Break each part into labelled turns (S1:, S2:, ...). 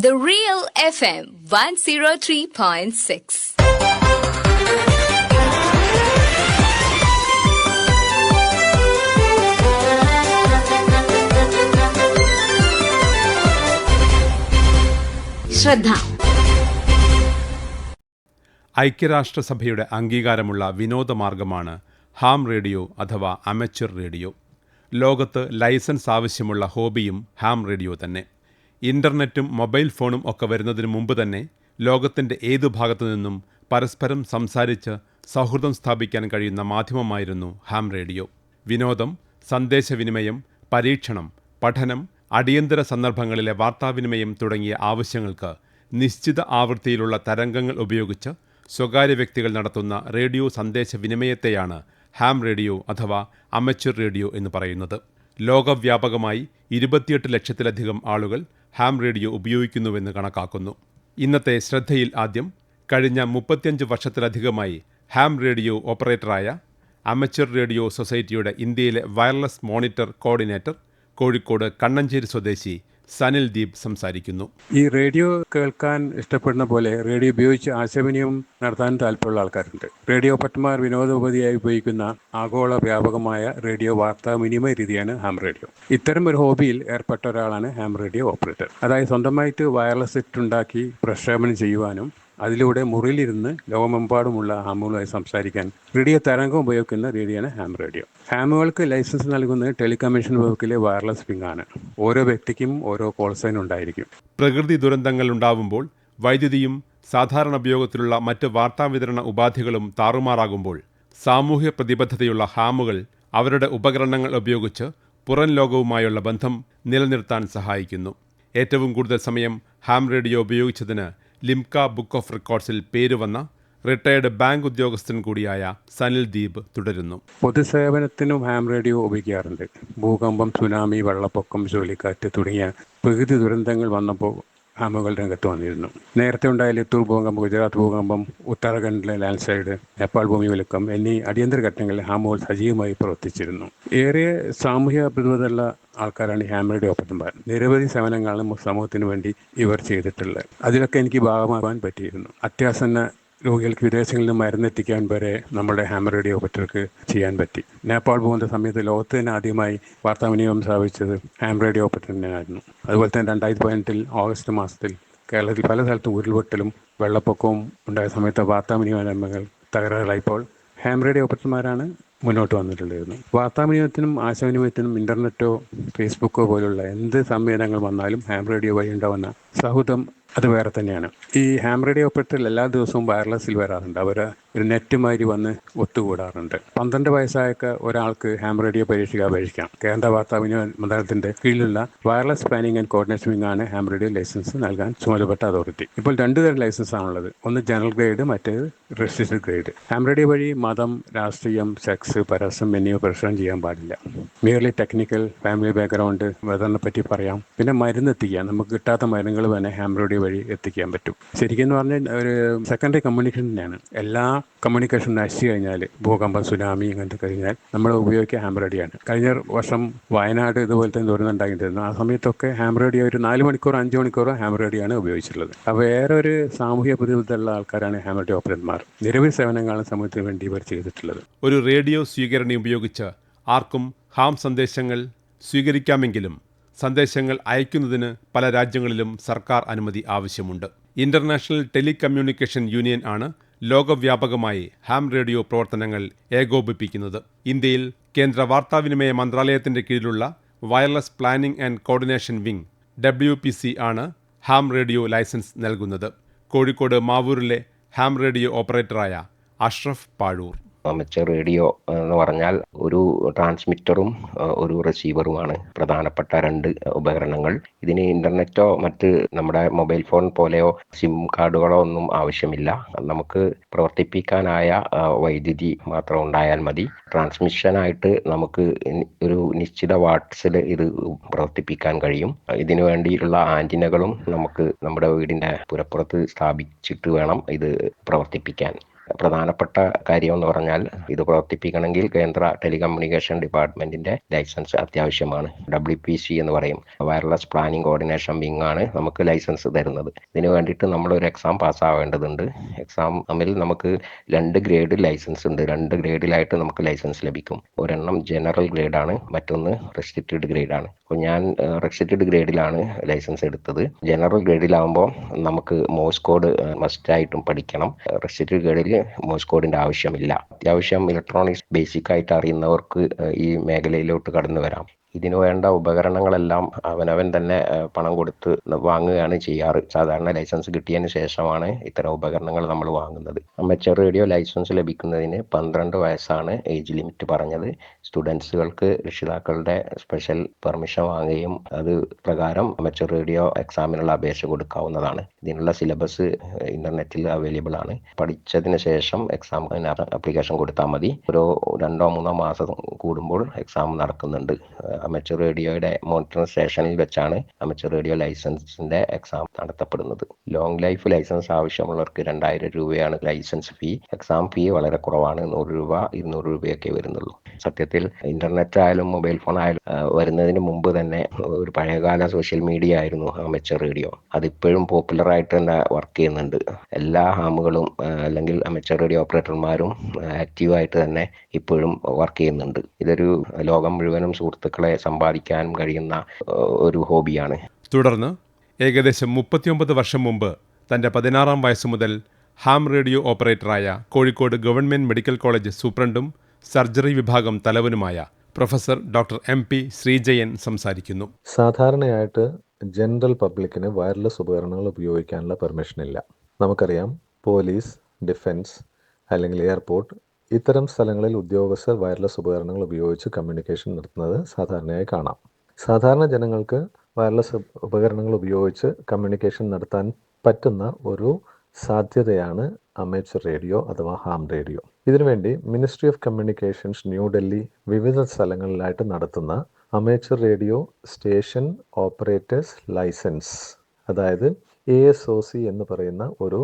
S1: The Real FM 103.6. ശ്രദ്ധ.
S2: ഐക്യരാഷ്ട്രസഭയുടെ അംഗീകാരമുള്ള വിനോദമാർഗമാണ് ഹാം റേഡിയോ അഥവാ അമച്വർ റേഡിയോ. ലോകത്ത് ലൈസൻസ് ആവശ്യമുള്ള ഹോബിയും ഹാം റേഡിയോ തന്നെ. ഇൻ്റർനെറ്റും മൊബൈൽ ഫോണും ഒക്കെ വരുന്നതിന് മുമ്പ് തന്നെ ലോകത്തിൻ്റെ ഏതു ഭാഗത്തു നിന്നും പരസ്പരം സംസാരിച്ച് സൗഹൃദം സ്ഥാപിക്കാൻ കഴിയുന്ന മാധ്യമമായിരുന്നു ഹാം റേഡിയോ. വിനോദം, സന്ദേശവിനിമയം, പരീക്ഷണം, പഠനം, അടിയന്തര സന്ദർഭങ്ങളിലെ വാർത്താവിനിമയം തുടങ്ങിയ ആവശ്യങ്ങൾക്ക് നിശ്ചിത ആവൃത്തിയിലുള്ള തരംഗങ്ങൾ ഉപയോഗിച്ച് സ്വകാര്യ വ്യക്തികൾ നടത്തുന്ന റേഡിയോ സന്ദേശവിനിമയത്തെയാണ് ഹാം റേഡിയോ അഥവാ അമച്വർ റേഡിയോ എന്ന് പറയുന്നത്. ലോകവ്യാപകമായി 28 ലക്ഷത്തിലധികം ആളുകൾ ഹാം റേഡിയോ ഉപയോഗിക്കുന്നുവെന്ന് കണക്കാക്കുന്നു. ഇന്നത്തെ ശ്രദ്ധയിൽ ആദ്യം കഴിഞ്ഞ 35 വർഷത്തിലധികമായി ഹാം റേഡിയോ ഓപ്പറേറ്ററായ അമച്വർ റേഡിയോ സൊസൈറ്റിയുടെ ഇന്ത്യയിലെ wireless monitor coordinator Kozhikode Kannancheri സ്വദേശി സനിൽ ദീപ് സംസാരിക്കുന്നു.
S3: ഈ റേഡിയോ കേൾക്കാൻ ഇഷ്ടപ്പെടുന്ന പോലെ റേഡിയോ ഉപയോഗിച്ച് ആശയവിനിമയം നടത്താൻ താല്പര്യമുള്ള ആൾക്കാരുണ്ട്. റേഡിയോ പട്ടന്മാർ വിനോദോപാധിയായി ഉപയോഗിക്കുന്ന ആഗോള വ്യാപകമായ റേഡിയോ വാർത്താ വിനിമയ രീതിയാണ് ഹാം റേഡിയോ. ഇത്തരം ഒരു ഹോബിയിൽ ഏർപ്പെട്ട ഒരാളാണ് ഹാം റേഡിയോ ഓപ്പറേറ്റർ. അതായത് സ്വന്തമായിട്ട് വയർലെസ് സെറ്റ് ഉണ്ടാക്കി പ്രക്ഷേപണം ചെയ്യുവാനും അതിലൂടെ മുറിയിലിരുന്ന് ലോകമെമ്പാടുമുള്ള ഹാമുകളുമായി സംസാരിക്കാൻ റേഡിയോ തരംഗം ഉപയോഗിക്കുന്ന രീതിയാണ് ഹാം റേഡിയോ. ഹാമുകൾക്ക് ലൈസൻസ് നൽകുന്നത് ടെലികമ്മീഷൻ വകുപ്പിലെ വയർലെസ് വിങ് ആണ്. ഓരോ വ്യക്തിക്കും ഓരോ കോൾ സൈൻ ഉണ്ടായിരിക്കും.
S2: പ്രകൃതി ദുരന്തങ്ങൾ ഉണ്ടാവുമ്പോൾ വൈദ്യുതിയും സാധാരണ ഉപയോഗത്തിലുള്ള മറ്റ് വാർത്താവിതരണ ഉപാധികളും താറുമാറാകുമ്പോൾ സാമൂഹ്യ പ്രതിബദ്ധതയുള്ള ഹാമുകൾ അവരുടെ ഉപകരണങ്ങൾ ഉപയോഗിച്ച് പുറം ലോകവുമായുള്ള ബന്ധം നിലനിർത്താൻ സഹായിക്കുന്നു. ഏറ്റവും കൂടുതൽ സമയം ഹാം റേഡിയോ ഉപയോഗിച്ചതിന് ലിംക ബുക്ക് ഓഫ് റെക്കോർഡ്സിൽ പേരുവന്ന റിട്ടയർഡ് ബാങ്ക് ഉദ്യോഗസ്ഥൻ കൂടിയായ സനിൽ ദീപ് തുടരുന്നു.
S3: പൊതുസേവനത്തിനും ഹാം റേഡിയോ ഉപയോഗിക്കാറുണ്ട്. ഭൂകമ്പം, സുനാമി, വെള്ളപ്പൊക്കം, ചുഴലിക്കാറ്റ് തുടങ്ങിയ പ്രകൃതി ദുരന്തങ്ങൾ വന്നപ്പോൾ ഹാമുകൾ രംഗത്ത് വന്നിരുന്നു. നേരത്തെ ഉണ്ടായ ലിത്തൂർ ഭൂകമ്പം, ഗുജറാത്ത് ഭൂകമ്പം, ഉത്തരാഖണ്ഡിലെ ലാൻഡ് സ്ലൈഡ്, നേപ്പാൾ ഭൂമികുലുക്കം എന്നീ അടിയന്തര ഘട്ടങ്ങളിൽ ഹാമുകൾ സജീവമായി പ്രവർത്തിച്ചിരുന്നു. ഏറെ സാമൂഹ്യ പ്രതിബദ്ധതയുള്ള ആൾക്കാരാണ് ഹാം റേഡിയോ ഓപ്പറേറ്റർമാർ. നിരവധി സേവനങ്ങളാണ് സമൂഹത്തിന് വേണ്ടി ഇവർ ചെയ്തിട്ടുള്ളത്. അതിലൊക്കെ എനിക്ക് ഭാഗമാകാൻ പറ്റിയിരുന്നു. അത്യാസന്ന രോഗികൾക്ക് വിദേശങ്ങളിൽ നിന്ന് മരുന്നെത്തിക്കാൻ വരെ നമ്മുടെ ഹാം റേഡിയോ ഓപ്പറേറ്റർക്ക് ചെയ്യാൻ പറ്റി. നേപ്പാൾ പോകുന്ന സമയത്ത് ലോകത്ത് തന്നെ ആദ്യമായി വാർത്താവിനിമയം സ്ഥാപിച്ചത് ഹാം റേഡിയോ ഓപ്പറേറ്ററിനായിരുന്നു. അതുപോലെ തന്നെ 2018 ഓഗസ്റ്റ് മാസത്തിൽ കേരളത്തിൽ പല സ്ഥലത്തും ഉരുൾപൊട്ടലും വെള്ളപ്പൊക്കവും ഉണ്ടായ സമയത്ത് വാർത്താവിനിമയ തകരാറിലായപ്പോൾ ഹാം റേഡിയോ ഓപ്പറേറ്റർമാരാണ് മുന്നോട്ട് വന്നിട്ടുണ്ടായിരുന്നു. വാർത്താവിനിമയത്തിനും ആശയവിനിമയത്തിനും ഇൻ്റർനെറ്റോ ഫേസ്ബുക്കോ പോലുള്ള എന്ത് സംവിധാനങ്ങൾ വന്നാലും ഹാം റേഡിയോ വഴി ഉണ്ടാവുന്ന സൗഹൃദം അത് വേറെ തന്നെയാണ്. ഈ ഹാം റേഡിയോ ഓപ്പറേറ്ററിൽ എല്ലാ ദിവസവും വയർലെസ്സിൽ വരാറുണ്ട്. അവർ ഒരു നെറ്റുമാതിരി വന്ന് ഒത്തുകൂടാറുണ്ട്. 12 വയസ്സായൊക്കെ ഒരാൾക്ക് ഹാം റേഡിയോ പരീക്ഷയ്ക്ക് അപേക്ഷിക്കാം. കേന്ദ്ര വാർത്താവിനിമയ മന്ത്രാലയത്തിൻ്റെ കീഴിലുള്ള wireless planning and coordination wing ആണ് ഹാം റേഡിയോ ലൈസൻസ് നൽകാൻ ചുമതലപ്പെട്ട അതോറിറ്റി. ഇപ്പോൾ 2 തരം ലൈസൻസ് ആണുള്ളത്. ഒന്ന് ജനറൽ ഗ്രേഡ്, മറ്റേത് രജിസ്ട്രേഷൻ ഗ്രേഡ്. ഹാം റേഡിയോ വഴി മതം, രാഷ്ട്രീയം, സെക്സ്, പരസ്യം എന്നിവ പ്രക്ഷേപണം ചെയ്യാൻ പാടില്ല. മിയർലി ടെക്നിക്കൽ, ഫാമിലി ബാക്ക്ഗ്രൗണ്ട്, വെതറിനെ പറ്റി പറയാം. പിന്നെ മരുന്ന് എത്തിക്കാം. നമുക്ക് കിട്ടാത്ത മരുന്നുകൾ തന്നെ ഹാം റേഡിയോ വഴി എത്തിക്കാൻ പറ്റും. ശരിക്കും പറഞ്ഞാൽ ഒരു സെക്കൻഡറി കമ്മ്യൂണിക്കേഷൻ തന്നെയാണ്. എല്ലാ കമ്മ്യൂണിക്കേഷൻ നശിച്ചു കഴിഞ്ഞാൽ, ഭൂകമ്പം, സുനാമി ഇങ്ങനത്തെ കഴിഞ്ഞാൽ നമ്മൾ ഉപയോഗിക്കുക ഹാം റേഡിയോയാണ്. കഴിഞ്ഞ വർഷം വയനാട് ഇതുപോലത്തെ ദുരന്തമുണ്ടായിരുന്നു. ആ സമയത്തൊക്കെ ഹാം റേഡിയോ ഒരു 4 മണിക്കൂറോ 5 മണിക്കൂറോ ഹാം റേഡിയോ ആണ് ഉപയോഗിച്ചിട്ടുള്ളത്. അപ്പോൾ വേറെ ഒരു സാമൂഹ്യ പ്രതിബദ്ധതയുള്ള ആൾക്കാരാണ് ഹാം റേഡിയോ ഓപ്പറേറ്റർമാർ. നിരവധി സേവനങ്ങളാണ് സമൂഹത്തിന് വേണ്ടി ഇവർ ചെയ്തിട്ടുള്ളത്.
S2: ഒരു റേഡിയോ സ്വീകരണി ഉപയോഗിച്ച് ആർക്കും ഹാം സന്ദേശങ്ങൾ സ്വീകരിക്കാമെങ്കിലും സന്ദേശങ്ങൾ അയക്കുന്നതിന് പല രാജ്യങ്ങളിലും സർക്കാർ അനുമതി ആവശ്യമുണ്ട്. ഇന്റർനാഷണൽ ടെലികമ്മ്യൂണിക്കേഷൻ യൂണിയൻ ആണ് ലോകവ്യാപകമായി ഹാം റേഡിയോ പ്രവർത്തനങ്ങൾ ഏകോപിപ്പിക്കുന്നത്. ഇന്ത്യയിൽ കേന്ദ്ര വാർത്താവിനിമയ മന്ത്രാലയത്തിന്റെ കീഴിലുള്ള wireless planning and coordination wing WPC ആണ് ഹാം റേഡിയോ ലൈസൻസ് നൽകുന്നത്. കോഴിക്കോട് മാവൂരിലെ ഹാം റേഡിയോ ഓപ്പറേറ്ററായ അഷ്റഫ് പാഴൂർ.
S4: അമച്വർ റേഡിയോ എന്ന് പറഞ്ഞാൽ ഒരു ട്രാൻസ്മിറ്ററും ഒരു റിസീവറുമാണ് പ്രധാനപ്പെട്ട 2 ഉപകരണങ്ങൾ. ഇതിന് ഇന്റർനെറ്റോ മറ്റ് നമ്മുടെ മൊബൈൽ ഫോൺ പോലെയോ സിം കാർഡുകളോ ഒന്നും ആവശ്യമില്ല. നമുക്ക് പ്രവർത്തിപ്പിക്കാനായ വൈദ്യുതി മാത്രം ഉണ്ടായാൽ മതി. ട്രാൻസ്മിഷനായിട്ട് നമുക്ക് ഒരു നിശ്ചിത വാട്ട്സിൽ ഇത് പ്രവർത്തിപ്പിക്കാൻ കഴിയും. ഇതിനു വേണ്ടിയുള്ള ആന്റിനകളും നമുക്ക് നമ്മുടെ വീടിന്റെ പുറപ്പുറത്ത് സ്ഥാപിച്ചിട്ട് വേണം ഇത് പ്രവർത്തിപ്പിക്കാൻ. പ്രധാനപ്പെട്ട കാര്യം എന്ന് പറഞ്ഞാൽ ഇത് പ്രവർത്തിപ്പിക്കണമെങ്കിൽ കേന്ദ്ര ടെലികമ്മ്യൂണിക്കേഷൻ ഡിപ്പാർട്ട്മെന്റിന്റെ ലൈസൻസ് അത്യാവശ്യമാണ്. WPC എന്ന് പറയും, വയർലെസ് പ്ലാനിംഗ് കോർഡിനേഷൻ വിങ് ആണ് നമുക്ക് ലൈസൻസ് തരുന്നത്. ഇതിന് വേണ്ടിയിട്ട് നമ്മളൊരു എക്സാം പാസ്സാവേണ്ടതുണ്ട്. എക്സാമിൽ നമുക്ക് 2 ഗ്രേഡ് ലൈസൻസ് ഉണ്ട്. 2 ഗ്രേഡിലായിട്ട് നമുക്ക് ലൈസൻസ് ലഭിക്കും. ഒരെണ്ണം ജനറൽ ഗ്രേഡാണ്, മറ്റൊന്ന് റെസ്ട്രിക്റ്റഡ് ഗ്രേഡാണ്. അപ്പോൾ ഞാൻ റെസ്ട്രിക്റ്റഡ് ഗ്രേഡിലാണ് ലൈസൻസ് എടുത്തത്. ജനറൽ ഗ്രേഡിലാകുമ്പോൾ നമുക്ക് മോഴ്സ് കോഡ് മസ്റ്റായിട്ടും പഠിക്കണം. റെസ്ട്രിക്റ്റഡ് ഗ്രേഡിൽ മോഴ്സ് കോഡിൻ്റെ ആവശ്യമില്ല. അത്യാവശ്യം ഇലക്ട്രോണിക്സ് ബേസിക് ആയിട്ട് അറിയുന്നവർക്ക് ഈ മേഖലയിലോട്ട് കടന്നു വരാം. ഇതിനു വേണ്ട ഉപകരണങ്ങളെല്ലാം അവനവൻ തന്നെ പണം കൊടുത്ത് വാങ്ങുകയാണ് ചെയ്യാറ്. സാധാരണ ലൈസൻസ് കിട്ടിയതിന് ശേഷമാണ് ഇത്തരം ഉപകരണങ്ങൾ നമ്മൾ വാങ്ങുന്നത്. അമച്വർ റേഡിയോ ലൈസൻസ് ലഭിക്കുന്നതിന് 12 വയസ്സാണ് ഏജ് ലിമിറ്റ് പറഞ്ഞത്. സ്റ്റുഡൻസുകൾക്ക് രക്ഷിതാക്കളുടെ സ്പെഷ്യൽ പെർമിഷൻ വാങ്ങുകയും അത് പ്രകാരം അമച്വർ റേഡിയോ എക്സാമിനുള്ള അപേക്ഷ കൊടുക്കാവുന്നതാണ്. ഇതിനുള്ള സിലബസ് ഇന്റർനെറ്റിൽ അവൈലബിൾ ആണ്. പഠിച്ചതിന് ശേഷം എക്സാമിന് ആപ്ലിക്കേഷൻ കൊടുത്താൽ മതി. ഓരോ 2-3 മാസം കൂടുമ്പോൾ എക്സാം നടക്കുന്നുണ്ട്. അമച്വർ റേഡിയോയുടെ മോണിറ്ററിംഗ് സ്റ്റേഷനിൽ വെച്ചാണ് അമച്വർ റേഡിയോ ലൈസൻസിന്റെ എക്സാം നടത്തപ്പെടുന്നത്. ലോങ് ലൈഫ് ലൈസൻസ് ആവശ്യമുള്ളവർക്ക് 2000 രൂപയാണ് ലൈസൻസ് ഫീ. എക്സാം ഫീ വളരെ കുറവാണ്, 100 രൂപ 200 രൂപയൊക്കെ വരുന്നുള്ളൂ. സത്യത്തിൽ ഇന്റർനെറ്റ് ആയാലും മൊബൈൽ ഫോൺ ആയാലും വരുന്നതിന് മുമ്പ് തന്നെ ഒരു പഴയകാല സോഷ്യൽ മീഡിയ ആയിരുന്നു അമച്വർ റേഡിയോ. അതിപ്പോഴും പോപ്പുലർ ആയിട്ട് തന്നെ വർക്ക് ചെയ്യുന്നുണ്ട്. എല്ലാ ഹാമുകളും അല്ലെങ്കിൽ അമച്വർ റേഡിയോ ഓപ്പറേറ്റർമാരും ആക്റ്റീവായിട്ട് തന്നെ ഇപ്പോഴും വർക്ക് ചെയ്യുന്നുണ്ട്. ഇതൊരു ലോകം മുഴുവനും സുഹൃത്തുക്കളെ സമ്പാദിക്കാനും കഴിയുന്ന ഒരു ഹോബിയാണ്.
S2: തുടർന്ന് ഏകദേശം 39 വർഷം മുമ്പ് തൻ്റെ 16-ാം വയസ്സ് മുതൽ ഹാം റേഡിയോ ഓപ്പറേറ്ററായ കോഴിക്കോട് ഗവൺമെൻറ് മെഡിക്കൽ കോളേജ് സൂപ്രണ്ടും സർജറി വിഭാഗം തലവനുമായ പ്രൊഫസർ ഡോക്ടർ MP ശ്രീജയൻ സംസാരിക്കുന്നു.
S1: സാധാരണയായിട്ട് ജനറൽ പബ്ലിക്കിന് വയർലെസ് ഉപകരണങ്ങൾ ഉപയോഗിക്കാനുള്ള പെർമിഷൻ ഇല്ല. നമുക്കറിയാം, പോലീസ്, ഡിഫൻസ് അല്ലെങ്കിൽ എയർപോർട്ട് ഇത്തരം സ്ഥലങ്ങളിൽ ഉദ്യോഗസ്ഥർ വയർലെസ് ഉപകരണങ്ങൾ ഉപയോഗിച്ച് കമ്മ്യൂണിക്കേഷൻ നടത്തുന്നത് സാധാരണയായി കാണാം. സാധാരണ ജനങ്ങൾക്ക് വയർലെസ് ഉപകരണങ്ങൾ ഉപയോഗിച്ച് കമ്മ്യൂണിക്കേഷൻ നടത്താൻ പറ്റുന്ന ഒരു സാധ്യതയാണ് അമേച്ചർ റേഡിയോ അഥവാ ഹാം റേഡിയോ. ഇതിനുവേണ്ടി മിനിസ്ട്രി ഓഫ് കമ്മ്യൂണിക്കേഷൻസ് ന്യൂഡൽഹി വിവിധ സ്ഥലങ്ങളിലായിട്ട് നടത്തുന്ന amateur radio station operators licence, അതായത് ASOC എന്ന് പറയുന്ന ഒരു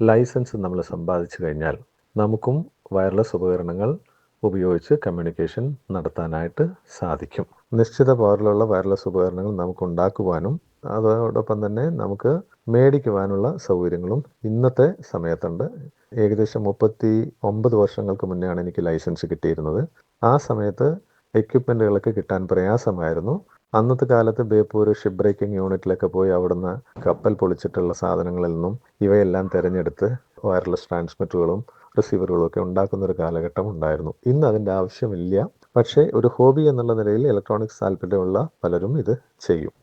S1: ലൈസൻസ് നമ്മൾ സമ്പാദിച്ചു കഴിഞ്ഞാൽ നമുക്കും വയർലെസ് ഉപകരണങ്ങൾ ഉപയോഗിച്ച് കമ്മ്യൂണിക്കേഷൻ നടത്താനായിട്ട് സാധിക്കും. നിശ്ചിത പവറിലുള്ള വയർലെസ് ഉപകരണങ്ങൾ നമുക്ക് ഉണ്ടാക്കുവാനും അതോടൊപ്പം തന്നെ നമുക്ക് മേടിക്കുവാനുള്ള സൗകര്യങ്ങളും ഇന്നത്തെ സമയത്തുണ്ട്. ഏകദേശം 39 വർഷങ്ങൾക്ക് മുന്നെയാണ് എനിക്ക് ലൈസൻസ് കിട്ടിയിരുന്നത്. ആ സമയത്ത് എക്യുപ്മെൻറ്റുകളൊക്കെ കിട്ടാൻ പ്രയാസമായിരുന്നു. അന്നത്തെ കാലത്ത് ബേപ്പൂർ ഷിപ്പ് ബ്രേക്കിംഗ് യൂണിറ്റിലൊക്കെ പോയി അവിടുന്ന് കപ്പൽ പൊളിച്ചിട്ടുള്ള സാധനങ്ങളിൽ നിന്നും ഇവയെല്ലാം തിരഞ്ഞെടുത്ത് വയർലെസ് ട്രാൻസ്മിറ്ററുകളും റിസീവറുകളും ഒക്കെ ഉണ്ടാക്കുന്ന ഒരു കാലഘട്ടം ഉണ്ടായിരുന്നു. ഇന്ന് അതിൻ്റെ ആവശ്യമില്ല. പക്ഷേ ഒരു ഹോബി എന്നുള്ള നിലയിൽ ഇലക്ട്രോണിക്സ് താല്പര്യമുള്ള പലരും ഇത് ചെയ്യും.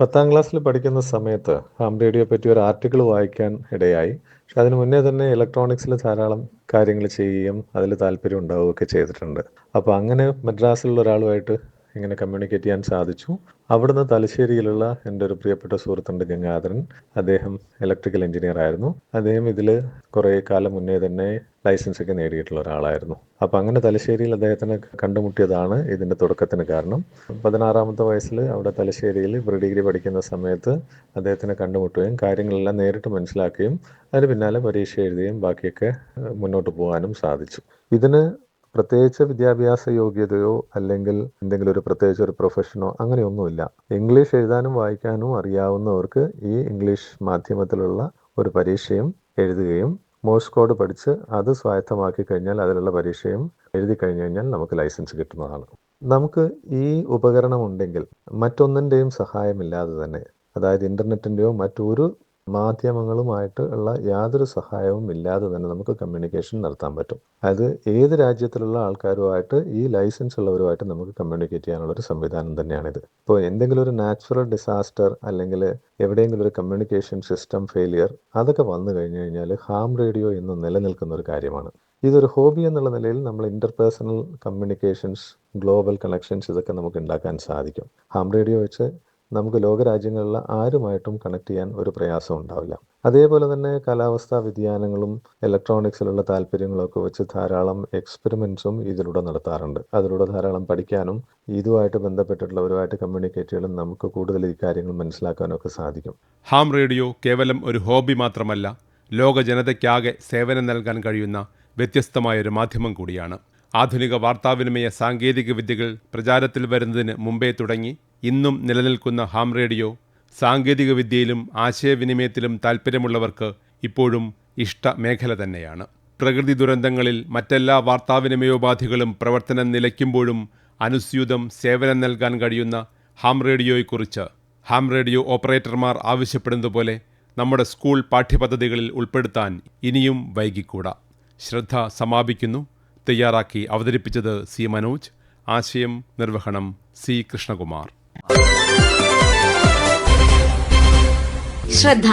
S1: 10ാം ക്ലാസ്സിൽ പഠിക്കുന്ന സമയത്ത് ഹാം റേഡിയോയെ പറ്റി ഒരു ആർട്ടിക്കിൾ വായിക്കാൻ ഇടയായി. പക്ഷെ അതിന് മുന്നേ തന്നെ ഇലക്ട്രോണിക്സിൽ ധാരാളം കാര്യങ്ങൾ ചെയ്യുകയും അതിൽ താല്പര്യം ഉണ്ടാവുകയൊക്കെ ചെയ്തിട്ടുണ്ട്. അപ്പോൾ അങ്ങനെ മദ്രാസിലുള്ള ഒരാളുമായിട്ട് ഇങ്ങനെ കമ്മ്യൂണിക്കേറ്റ് ചെയ്യാൻ സാധിച്ചു. അവിടുന്ന് തലശ്ശേരിയിലുള്ള എൻ്റെ ഒരു പ്രിയപ്പെട്ട സുഹൃത്തുണ്ട് ഗംഗാധരൻ. അദ്ദേഹം ഇലക്ട്രിക്കൽ എഞ്ചിനീയർ ആയിരുന്നു. അദ്ദേഹം ഇതിൽ കുറേ കാലം മുന്നേ തന്നെ ലൈസൻസ് ഒക്കെ നേടിയിട്ടുള്ള ഒരാളായിരുന്നു. അപ്പോൾ അങ്ങനെ തലശ്ശേരിയിൽ അദ്ദേഹത്തിനെ കണ്ടുമുട്ടിയതാണ് ഇതിൻ്റെ തുടക്കത്തിന് കാരണം. 16ാമത്തെ വയസ്സിൽ അവിടെ തലശ്ശേരിയിൽ ഡിഗ്രി പഠിക്കുന്ന സമയത്ത് അദ്ദേഹത്തിനെ കണ്ടുമുട്ടുകയും കാര്യങ്ങളെല്ലാം നേരിട്ട് മനസ്സിലാക്കുകയും അതിന് പിന്നാലെ പരീക്ഷ എഴുതുകയും ബാക്കിയൊക്കെ മുന്നോട്ട് പോകാനും സാധിച്ചു. ഇതിന് പ്രത്യേകിച്ച് വിദ്യാഭ്യാസ യോഗ്യതയോ അല്ലെങ്കിൽ എന്തെങ്കിലും ഒരു പ്രത്യേകിച്ച് ഒരു പ്രൊഫഷനോ അങ്ങനെയൊന്നുമില്ല. ഇംഗ്ലീഷ് എഴുതാനും വായിക്കാനും അറിയാവുന്നവർക്ക് ഈ ഇംഗ്ലീഷ് മാധ്യമത്തിലുള്ള ഒരു പരീക്ഷയും എഴുതുകയും മോഴ്സ് കോഡ് പഠിച്ച് അത് സ്വായത്തമാക്കി കഴിഞ്ഞാൽ അതിലുള്ള പരീക്ഷയും എഴുതി കഴിഞ്ഞു കഴിഞ്ഞാൽ നമുക്ക് ലൈസൻസ് കിട്ടുന്നതാണ്. നമുക്ക് ഈ ഉപകരണം ഉണ്ടെങ്കിൽ മറ്റൊന്നിൻ്റെയും സഹായമില്ലാതെ തന്നെ, അതായത് ഇൻ്റർനെറ്റിൻ്റെയോ മറ്റൊരു മാധ്യമങ്ങളുമായിട്ട് ഉള്ള യാതൊരു സഹായവും ഇല്ലാതെ തന്നെ നമുക്ക് കമ്മ്യൂണിക്കേഷൻ നടത്താൻ പറ്റും. അത് ഏത് രാജ്യത്തിലുള്ള ആൾക്കാരുമായിട്ട് ഈ ലൈസൻസ് ഉള്ളവരുമായിട്ട് നമുക്ക് കമ്മ്യൂണിക്കേറ്റ് ചെയ്യാനുള്ളൊരു സംവിധാനം തന്നെയാണിത്. ഇപ്പോൾ എന്തെങ്കിലും ഒരു നാച്ചുറൽ ഡിസാസ്റ്റർ അല്ലെങ്കിൽ എവിടെയെങ്കിലും ഒരു കമ്മ്യൂണിക്കേഷൻ സിസ്റ്റം ഫെയിലിയർ അതൊക്കെ വന്നു കഴിഞ്ഞു കഴിഞ്ഞാൽ ഹാം റേഡിയോ ഇന്ന് നിലനിൽക്കുന്ന ഒരു കാര്യമാണ്. ഇതൊരു ഹോബി എന്നുള്ള നിലയിൽ നമ്മൾ ഇൻ്റർപേഴ്സണൽ കമ്മ്യൂണിക്കേഷൻസ്, ഗ്ലോബൽ കണക്ഷൻസ് ഇതൊക്കെ നമുക്ക് ഉണ്ടാക്കാൻ സാധിക്കും. ഹാം റേഡിയോ വെച്ച് നമുക്ക് ലോകരാജ്യങ്ങളിലെ ആരുമായിട്ടും കണക്ട് ചെയ്യാൻ ഒരു പ്രയാസം ഉണ്ടാവില്ല. അതേപോലെ തന്നെ കാലാവസ്ഥാ വ്യതിയാനങ്ങളും ഇലക്ട്രോണിക്സിലുള്ള താല്പര്യങ്ങളൊക്കെ വെച്ച് ധാരാളം എക്സ്പെരിമെൻറ്റ്സും ഇതിലൂടെ നടത്താറുണ്ട്. അതിലൂടെ ധാരാളം പഠിക്കാനും ഇതുമായിട്ട് ബന്ധപ്പെട്ടിട്ടുള്ളവരുമായിട്ട് കമ്മ്യൂണിക്കേറ്റ് ചെയ്യാനും നമുക്ക് കൂടുതൽ ഈ കാര്യങ്ങൾ മനസ്സിലാക്കാനും ഒക്കെ സാധിക്കും.
S2: ഹാം റേഡിയോ കേവലം ഒരു ഹോബി മാത്രമല്ല, ലോക ജനതയ്ക്കാകെ സേവനം നൽകാൻ കഴിയുന്ന വ്യത്യസ്തമായൊരു മാധ്യമം കൂടിയാണ്. ആധുനിക വാർത്താവിനിമയ സാങ്കേതിക വിദ്യകൾ പ്രചാരത്തിൽ വരുന്നതിന് മുമ്പേ തുടങ്ങി ഇന്നും നിലനിൽക്കുന്ന ഹാം റേഡിയോ സാങ്കേതിക വിദ്യയിലും ആശയവിനിമയത്തിലും താൽപ്പര്യമുള്ളവർക്ക് ഇപ്പോഴും ഇഷ്ട മേഖല തന്നെയാണ്. പ്രകൃതി ദുരന്തങ്ങളിൽ മറ്റെല്ലാ വാർത്താവിനിമയോപാധികളും പ്രവർത്തനം നിലയ്ക്കുമ്പോഴും അനുസ്യൂതം സേവനം നൽകാൻ കഴിയുന്ന ഹാം റേഡിയോയെക്കുറിച്ച് ഹാം റേഡിയോ ഓപ്പറേറ്റർമാർ ആവശ്യപ്പെടുന്നതുപോലെ നമ്മുടെ സ്കൂൾ പാഠ്യപദ്ധതികളിൽ ഉൾപ്പെടുത്താൻ ഇനിയും വൈകിക്കൂടാ. ശ്രദ്ധ സമാപിക്കുന്നു. തയ്യാറാക്കി അവതരിപ്പിച്ചത് സി മനോജ്. ആശയം നിർവഹണം സി കൃഷ്ണകുമാർ.
S5: ശ്രദ്ധ.